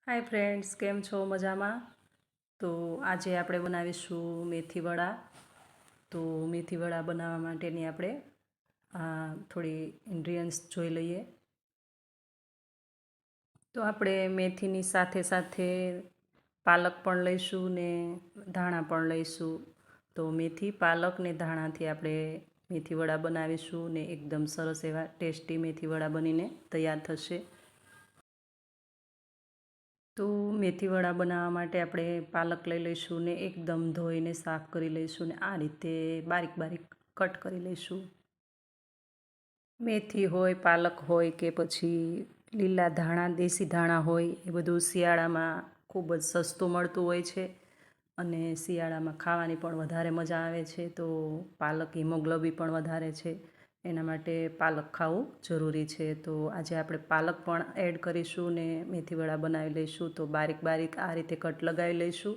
Hi friends, કેમ છો? મજામાં? તો આજે આપણે બનાવીશું મેથી વડા. તો મેથી વડા બનાવવા માટેની આપણે થોડી ઇન્ગ્રીડિયન્ટ્સ જોઈ લઈએ. તો આપણે મેથીની સાથે સાથે પાલક પણ લઈશું ને ધાણા પણ લઈશું. તો મેથી, પાલક ને ધાણાથી આપણે મેથી વડા બનાવીશું ને એકદમ સરસ એવા ટેસ્ટી મેથી વડા બનીને તૈયાર થશે. તો મેથી વડા બનાવવા માટે આપણે પાલક લઈ લઈશું ને એકદમ ધોઈને સાફ કરી લઈશું ને આ રીતે બારીક બારીક કટ કરી લઈશું. મેથી હોય, પાલક હોય કે પછી લીલા ધાણા, દેશી ધાણા હોય, એ બધું શિયાળામાં ખૂબ જ સસ્તું મળતું હોય છે અને શિયાળામાં ખાવાની પણ વધારે મજા આવે છે. તો પાલક હિમોગ્લોબિન પણ વધારે છે, એના માટે પાલક ખાવું જરૂરી છે. તો આજે આપણે પાલક પણ એડ કરીશું ને મેથી વડા બનાવી લઈશું. તો બારીક બારીક આ રીતે કટ લગાવી લઈશું.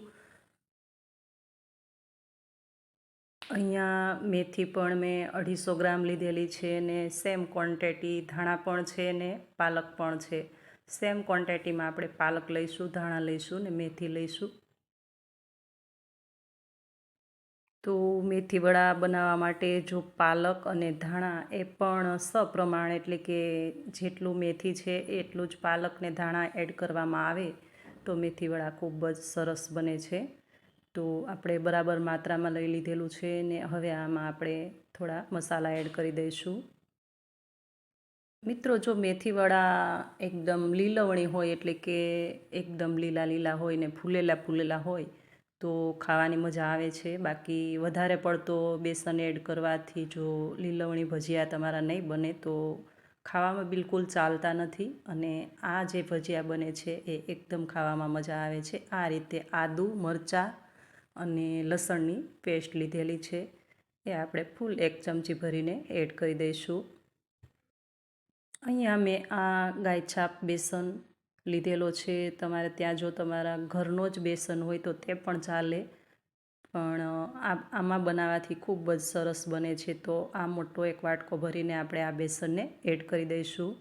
અહીંયા મેથી પણ મેં 250 ગ્રામ લીધેલી છે ને સેમ ક્વોન્ટિટી ધાણા પણ છે ને પાલક પણ છે. સેમ ક્વોન્ટિટીમાં આપણે પાલક લઈશું, ધાણા લઈશું ને મેથી લઈશું. તો મેથી વડા બનાવવા માટે જો પાલક અને ધાણા એ પણ સપ્રમાણ, એટલે કે જેટલું મેથી છે એટલું જ પાલક ને ધાણા એડ કરવામાં આવે તો મેથી વડા ખૂબ જ સરસ બને છે. તો આપણે બરાબર માત્રામાં લઈ લીધેલું છે ને હવે આમાં આપણે થોડા મસાલા એડ કરી દઈશું. મિત્રો, જો મેથીવડા એકદમ લીલવણી હોય, એટલે કે એકદમ લીલા લીલા હોય ને ફૂલેલા ફૂલેલા હોય તો ખાવાની મજા આવે છે. બાકી વધારે પડતો બેસન એડ કરવાથી જો લીલવણી ભજીયા તમારા નહીં બને તો ખાવામાં બિલકુલ ચાલતા નથી. અને આ જે ભજીયા બને છે એ એકદમ ખાવામાં મજા આવે છે. આ રીતે આદું, મરચાં અને લસણની પેસ્ટ લીધેલી છે, એ આપણે ફૂલ 1 ચમચી ભરીને એડ કરી દઈશું. અહીંયા મેં આ ગાયછાપ બેસન લીધેલો છે. તમારે ત્યાં જો તમારા ઘરનો જ બેસન હોય તો તે પણ ચાલે, પણ આમાં બનાવવાથી ખૂબ જ સરસ બને છે. તો આ મોટો એક વાટકો ભરીને આપણે આ બેસનને એડ કરી દઈશું.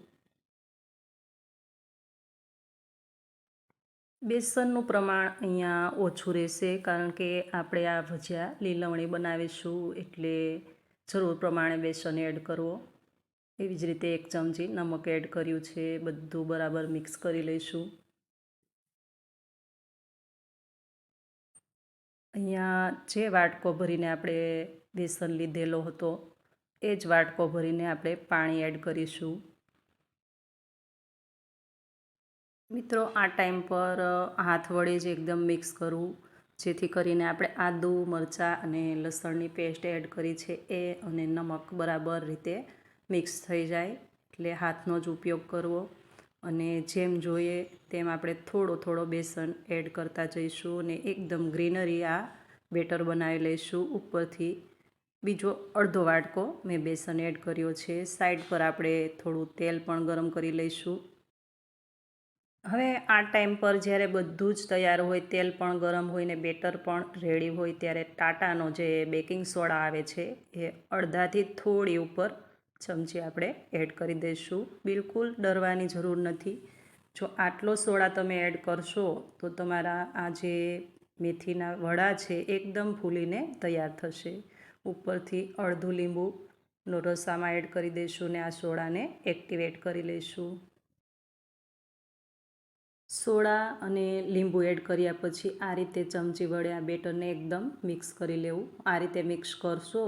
બેસનનું પ્રમાણ અહીંયા ઓછું રહેશે, કારણ કે આપણે આ ભજીયા લીલવણી બનાવીશું એટલે જરૂર પ્રમાણે બેસન એડ કરવો. એવી જ રીતે 1 ચમચી નમક એડ કર્યું છે. બધું બરાબર મિક્સ કરી લઈશું. અહીંયા જે વાટકો ભરીને આપણે બેસન લીધેલો હતો એ જ વાટકો ભરીને આપણે પાણી એડ કરીશું. મિત્રો, આ ટાઈમ પર હાથ વડે જ એકદમ મિક્સ કરવું, જેથી કરીને આપણે આદું, મરચાં અને લસણની પેસ્ટ એડ કરી છે એ અને નમક બરાબર રીતે મિક્સ થઈ જાય, એટલે હાથનો જ ઉપયોગ કરવો. અને જેમ જોઈએ તેમ આપણે થોડો થોડો બેસન એડ કરતા જઈશું અને એકદમ ગ્રીનરી આ બેટર બનાવી લઈશું. ઉપરથી બીજો અડધો વાટકો મેં બેસન એડ કર્યો છે. સાઈડ પર આપણે થોડું તેલ પણ ગરમ કરી લઈશું. હવે આ ટાઈમ પર જ્યારે બધું જ તૈયાર હોય, તેલ પણ ગરમ હોય ને બેટર પણ રેડી હોય, ત્યારે ટાટાનો જે બેકિંગ સોડા આવે છે એ અડધાથી થોડી ઉપર ચમચી આપણે એડ કરી દઈશું. બિલકુલ ડરવાની જરૂર નથી. જો આટલો સોડા તમે એડ કરશો તો તમારા આ જે મેથીના વડા છે એકદમ ફૂલીને તૈયાર થશે. ઉપરથી અડધું લીંબુનો રસ આમાં એડ કરી દઈશું ને આ સોડાને એક્ટિવેટ કરી લઈશું. સોડા અને લીંબુ એડ કર્યા પછી આ રીતે ચમચી વડે આ બેટરને એકદમ મિક્સ કરી લેવું. આ રીતે મિક્સ કરશો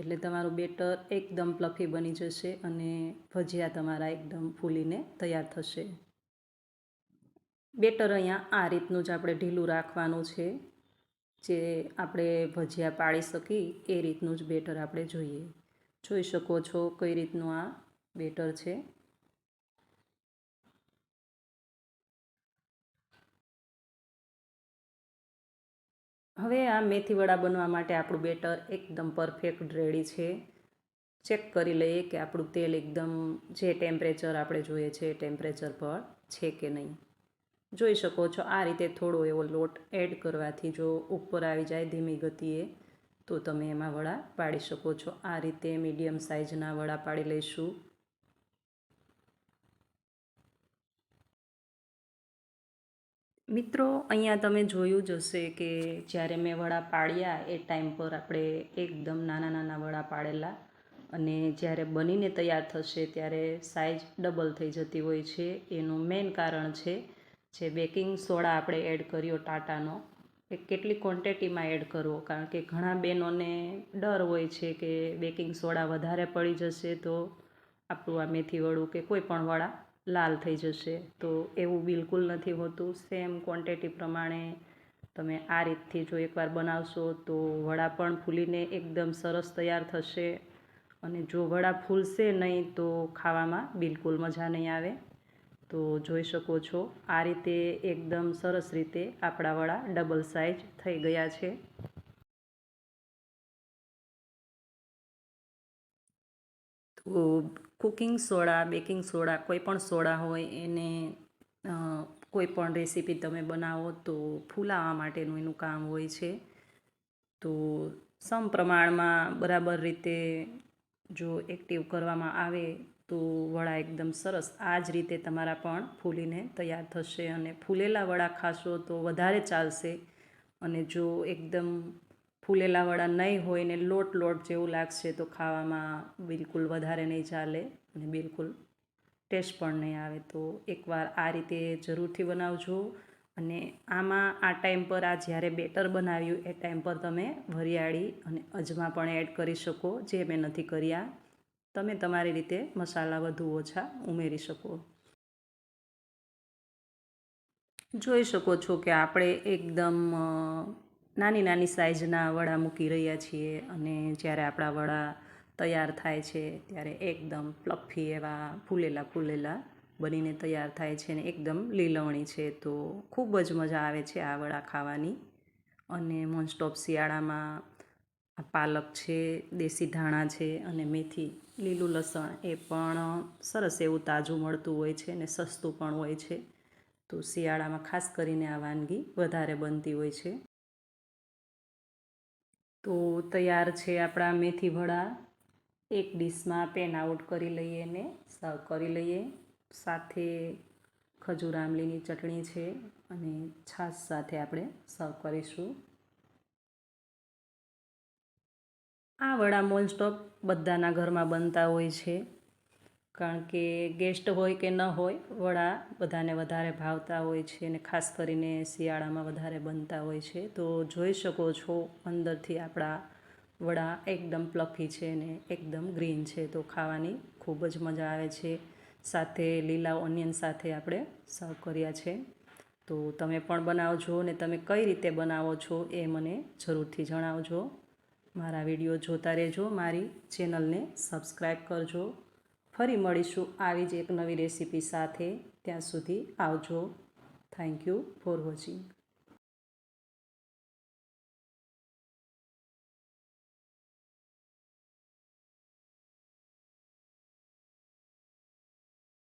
એટલે તમારું બેટર એકદમ ફ્લફી બની જશે અને ભજીયા તમારા એકદમ ફૂલીને તૈયાર થશે. બેટર અહીંયા આ રીતનું જ આપણે ઢીલું રાખવાનું છે, જે આપણે ભજીયા પાડી શકી એ રીતનું જ બેટર આપણે જોઈએ. જોઈ શકો છો કઈ રીતનું આ બેટર છે. હવે આ મેથી વડા બનવા માટે આપણું બેટર એકદમ પરફેક્ટ રેડી છે. ચેક કરી લઈએ કે આપણું તેલ એકદમ જે ટેમ્પરેચર આપણે જોઈએ છે એ ટેમ્પરેચર પર છે કે નહીં. જોઈ શકો છો આ રીતે થોડો એવો લોટ એડ કરવાથી જો ઉપર આવી જાય ધીમી ગતિએ તો તમે એમાં વડા પાડી શકો છો. આ રીતે મીડિયમ સાઇઝના વડા પાડી લઈશું. મિત્રો, અહીંયા તમે જોયું જ હશે કે જ્યારે મેં વડા પાડ્યા એ ટાઈમ પર આપણે એકદમ નાના નાના વડા પાડેલા, અને જ્યારે બનીને તૈયાર થશે ત્યારે સાઇઝ ડબલ થઈ જતી હોય છે. એનું મેઇન કારણ છે જે બેકિંગ સોડા આપણે એડ કર્યો ટાટાનો, એ કેટલી ક્વોન્ટિટીમાં એડ કરવો. કારણ કે ઘણા બહેનોને ડર હોય છે કે બેકિંગ સોડા વધારે પડી જશે તો આપણું આ મેથી વડું કે કોઈ પણ વડા લાલ થઈ જશે. તો એવું બિલકુલ નથી હોતું. સેમ ક્વોન્ટિટી પ્રમાણે તમે આ રીતથી જો એકવાર બનાવશો તો વડા પણ ફૂલીને એકદમ સરસ તૈયાર થશે. અને જો વડા ફૂલશે નહીં તો ખાવામાં બિલકુલ મજા નહીં આવે. તો જોઈ શકો છો આ રીતે એકદમ સરસ રીતે આપણા વડા ડબલ સાઇઝ થઈ ગયા છે. તો કુકિંગ સોડા, બેકિંગ સોડા, કોઈ પણ સોડા હોય એને કોઈ પણ રેસીપી તમે બનાવો તો ફૂલાવા માટેનું એનું કામ હોય છે. તો સમ પ્રમાણમાં બરાબર રીતે જો એક્ટિવ કરવામાં આવે તો વડા એકદમ સરસ આ જ રીતે તમારા પણ ફૂલીને તૈયાર થશે. અને ફૂલેલા વડા ખાશો તો વધારે ચાલશે. અને જો એકદમ ફૂલેલા વડા નહીં હોય ને લોટ જેવું લાગશે તો ખાવામાં બિલકુલ વધારે નહીં ચાલે અને બિલકુલ ટેસ્ટ પણ નહીં આવે. તો એકવાર આ રીતે જરૂરથી બનાવજો. અને આમાં આ ટાઈમ પર આ જ્યારે બેટર બનાવ્યું એ ટાઈમ પર તમે વરિયાળી અને અજમા પણ એડ કરી શકો, જે મેં નથી કર્યા. તમે તમારી રીતે મસાલા વધુ ઓછા ઉમેરી શકો. જોઈ શકો છો કે આપણે એકદમ નાની નાની સાઇઝના વડા મૂકી રહ્યા છીએ. અને જ્યારે આપણા વડા તૈયાર થાય છે ત્યારે એકદમ પ્લફી એવા ફૂલેલા બનીને તૈયાર થાય છે ને એકદમ લીલવણી છે. તો ખૂબ જ મજા આવે છે આ વડા ખાવાની. અને મોસ્ટ ઓફ શિયાળામાં પાલક છે, દેશી ધાણા છે અને મેથી, લીલું લસણ એ પણ સરસ એવું તાજું મળતું હોય છે ને સસ્તું પણ હોય છે. તો શિયાળામાં ખાસ કરીને આ વાનગી વધારે બનતી હોય છે. તો તૈયાર છે આપણા મેથી વડા. એક ડીશમાં પેન આઉટ કરી લઈએ ને સર્વ કરી લઈએ. સાથે ખજૂર આમલીની ચટણી છે અને છાશ સાથે આપણે સર્વ કરીશું. આ વડા મોસ્ટ ઓફ બધાના ઘરમાં બનતા હોય છે. કારણ કે ગેસ્ટ હોય કે ન હોય, વડા બધાને વધારે ભાવતા હોય છે અને ખાસ કરીને શિયાળામાં વધારે બનતા હોય છે. તો જોઈ શકો છો અંદરથી આપણા વડા એકદમ પ્લફી છે ને એકદમ ગ્રીન છે. તો ખાવાની ખૂબ જ મજા આવે છે. સાથે લીલા ઓનિયન સાથે આપણે સર્વ કર્યા છે. તો તમે પણ બનાવજો અને તમે કઈ રીતે બનાવો છો એ મને જરૂરથી જણાવજો. મારા વિડીયો જોતા રહેજો, મારી ચેનલને સબસ્ક્રાઈબ કરજો. ફરી મળીશું આવી જ એક નવી રેસીપી સાથે. ત્યાં સુધી આવજો. Thank you for watching.